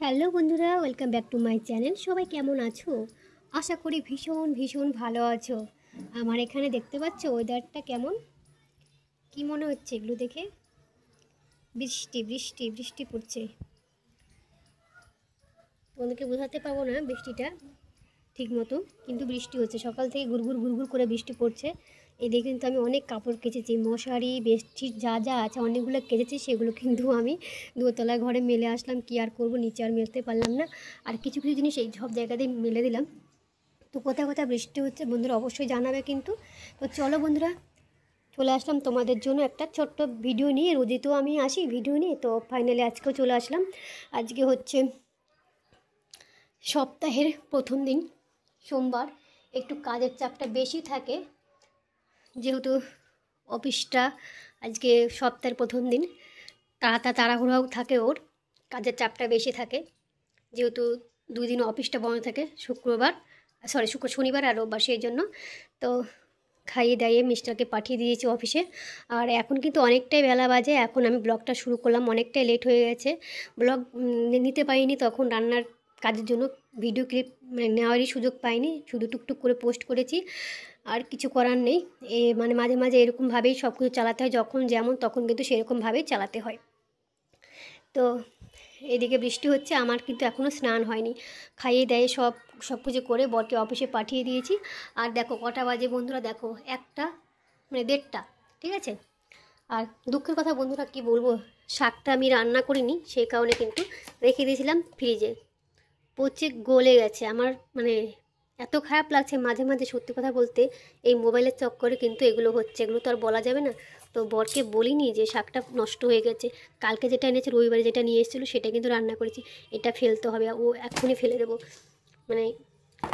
Hello বন্ধুরা, welcome back to my channel. সবাই কেমন আছো? আশা করি ভীষণ ভীষণ ভালো আছো। আমার এখানে দেখতে পাচ্ছ ওয়েদারটা কেমন, কি মনে হচ্ছে এগুলো দেখে? বৃষ্টি বৃষ্টি বৃষ্টি পড়ছে। তোমাদেরকে বোঝাতে পারবো না বৃষ্টিটা ঠিক মতো, কিন্তু বৃষ্টি হচ্ছে সকাল থেকে গুড়গুড় গুড়গুড় করে বৃষ্টি পড়ছে। এদিকে কিন্তু আমি অনেক কাপড় কেচেছি, মশারি বেডশিট যা যা আছে অনেকগুলো কেচেছি, সেগুলো কিন্তু আমি দোতলা ঘরে মেলে আসলাম। কি আর করবো, নিচে আর মেলতে পারলাম না। আর কিছু কিছু জিনিস এই সব জায়গাতেই মেলে দিলাম। তো কোথায় কোথায় বৃষ্টি হচ্ছে বন্ধুরা অবশ্যই জানাবে কিন্তু। তো চলো বন্ধুরা, চলে আসলাম তোমাদের জন্য একটা ছোট্ট ভিডিও নিয়ে। রোজই তো আমি আসি ভিডিও নিয়ে, তো ফাইনালি আজকেও চলে আসলাম। আজকে হচ্ছে সপ্তাহের প্রথম দিন, সোমবার। একটু কাজের চাপটা বেশি থাকে, যেহেতু অফিসটা আজকে সপ্তাহের প্রথম দিন। তাড়াহুড়াও থাকে, ওর কাজের চাপটা বেশি থাকে, যেহেতু 2 দিন অফিসটা বন্ধ থাকে, শনিবার আর রোববার, সেই জন্য। তো খাইয়ে দাইয়ে মিস্টারকে পাঠিয়ে দিয়েছি অফিসে। আর এখন কিন্তু অনেকটাই বেলা বাজে, এখন আমি ব্লগটা শুরু করলাম, অনেকটাই লেট হয়ে গেছে। ব্লগ নিতে পারিনি তখন, রান্নার কাজের জন্য ভিডিও ক্লিপ নেওয়ারই সুযোগ পাইনি, শুধু টুকটুক করে পোস্ট করেছি। আর কিছু করার নেই, মানে মাঝে মাঝে এরকমভাবেই সব কিছু চালাতে হয়, যখন যেমন তখন কিন্তু সেরকমভাবেই চালাতে হয়। তো এদিকে বৃষ্টি হচ্ছে, আমার কিন্তু এখনও স্নান হয়নি। খাইয়ে দেয়ে সব কিছু করে বরকে অফিসে পাঠিয়ে দিয়েছি। আর দেখো কটা বাজে বন্ধুরা, দেখো 1টা, মানে 1:30, ঠিক আছে। আর দুঃখের কথা বন্ধুরা, কি বলবো, শাকটা আমি রান্না করিনি, সেই কারণে কিন্তু রেখে দিয়েছিলাম ফ্রিজে, পচে গলে গেছে। আমার মানে এত খারাপ লাগছে মাঝে মাঝে, সত্যি কথা বলতে। এই মোবাইলের চক্করে কিন্তু এগুলো হচ্ছে, এগুলো তো আর বলা যাবে না। তো বরকে বলিনি যে শাকটা নষ্ট হয়ে গেছে। কালকে যেটা এনেছে, রবিবারে যেটা নিয়ে এসেছিলো, সেটা কিন্তু রান্না করেছি। এটা ফেলতে হবে, ও এক্ষুনি ফেলে দেবো। মানে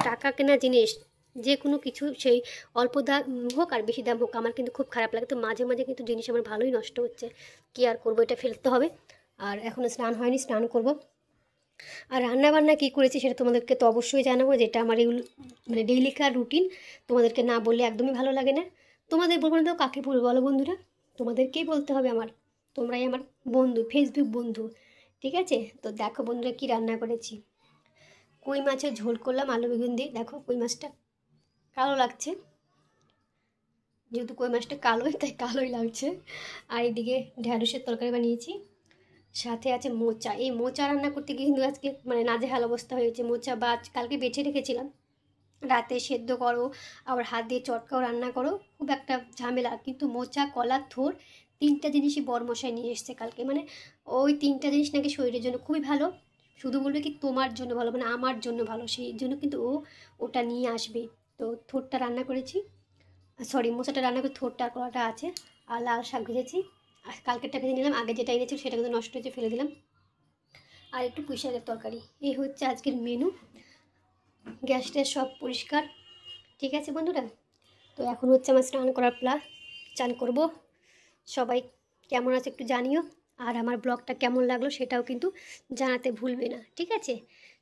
টাকা কেনা জিনিস, যে কোনো কিছু, সেই অল্প দাম হোক আর বেশি দাম হোক, আমার কিন্তু খুব খারাপ লাগে। তো মাঝে মাঝে কিন্তু জিনিস আমার ভালোই নষ্ট হচ্ছে, কী আর করবো, এটা ফেলতে হবে। আর এখনও স্নান হয়নি, স্নান করব। আর রান্নাবান্না কী করেছি সেটা তোমাদেরকে তো অবশ্যই জানাবো, যেটা আমার এগুলো মানে ডেইলিকার রুটিন। তোমাদেরকে না বললে একদমই ভালো লাগে না। তোমাদের বলবো না তো কাকে বলবো বলো বন্ধুরা? তোমাদেরকেই বলতে হবে আমার, তোমরাই আমার বন্ধু, ফেসবুক বন্ধু, ঠিক আছে। তো দেখো বন্ধুরা, কী রান্না করেছি। কই মাছের ঝোল করলাম আলু বেগুন দিয়ে। দেখো কই মাছটা কালো লাগছে, যেহেতু কই মাছটা কালোই, তাই কালোই লাগছে। আর এদিকে ঢ্যাঁড়সের তরকারি বানিয়েছি, সাথে আছে মোচা। এই মোচা রান্না করতে গিয়ে কিন্তু আজকে মানে নাজেহাল অবস্থা হয়েছে। মোচা কালকে বেছে রেখেছিলাম, রাতে সেদ্ধ করো, আবার হাত দিয়ে চটকাও রান্না করো, খুব একটা ঝামেলা। কিন্তু মোচা, কলার থোড়, 3টা জিনিসই বরমশাই নিয়ে এসছে কালকে। মানে ওই 3টা জিনিস নাকি শরীরের জন্য খুবই ভালো। শুধু বলবে কি তোমার জন্য ভালো, মানে আমার জন্য ভালো, সেই জন্য কিন্তু ওটা নিয়ে আসবে। তো থোড়টা রান্না করেছি, সরি মোচাটা রান্না করে, থোড়টা আর কলাটা আছে। আর লাল শাক ভেজেছি, আর কালকেরটা ভেজে নিলাম, আগে যেটা এনেছিল সেটা কিন্তু নষ্ট হয়েছে, ফেলে দিলাম। আর একটু পুঁই শাকের তরকারি। এই হচ্ছে আজকের মেনু। গ্যাসটা সব পরিষ্কার, ঠিক আছে বন্ধুরা। তো এখন হচ্ছে আমার স্নান করার চান করব। সবাই কেমন আছে একটু জানিও, আর আমার ব্লগটা কেমন লাগলো সেটাও কিন্তু জানাতে ভুলবে না, ঠিক আছে।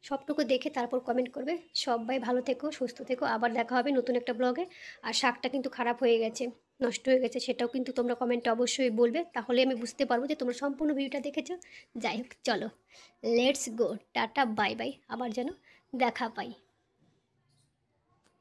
সবটুকু দেখে তারপর কমেন্ট করবে। সবাই ভালো থেকো, সুস্থ থেকো, আবার দেখা হবে নতুন একটা ব্লগে। আর শাকটা কিন্তু খারাপ হয়ে গেছে, নষ্ট হয়ে গেছে, সেটাও কিন্তু তোমরা কমেন্টে অবশ্যই বলবে, তাহলে আমি বুঝতে পারবো যে তোমরা সম্পূর্ণ ভিডিওটা দেখেছো। যাই হোক, চলো let's go, tata bye bye, আবার যেন দেখা পাই।